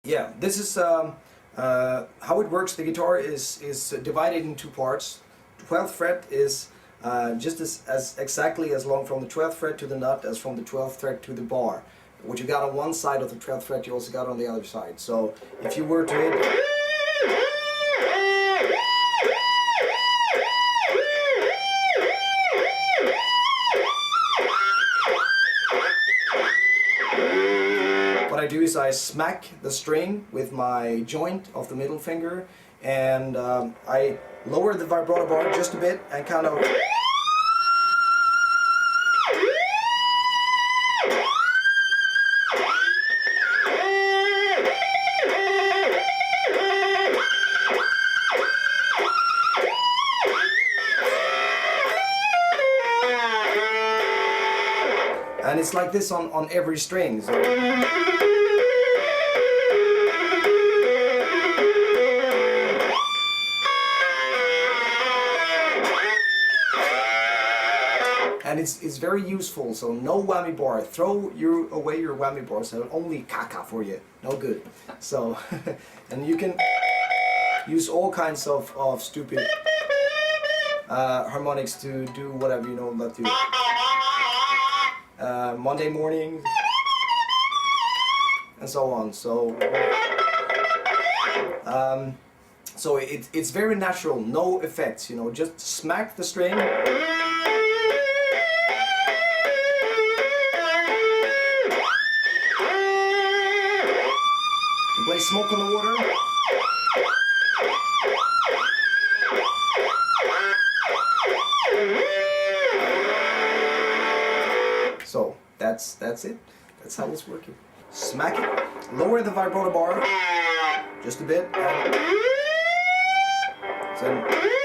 yeah, this is how it works. The guitar is divided in two parts. 12th fret is just as exactly as long from the 12th fret to the nut as from the 12th fret to the bar. What you got on one side of the 12th fret, you also got on the other side. So if you were to hit, what I do is I smack the string with my joint of the middle finger, and I lower the vibrato bar just a bit and kind of and it's like this on every string. So and it's very useful, so no whammy bar. Throw away your whammy bars, so only caca for you, no good. So, and you can use all kinds of stupid harmonics to do whatever you know about to. Monday morning, and so on. So, so it's very natural, no effects, you know, just smack the string. Play Smoke on the Water. So that's it. That's how it's working. Smack it. Lower the vibrato bar just a bit. And then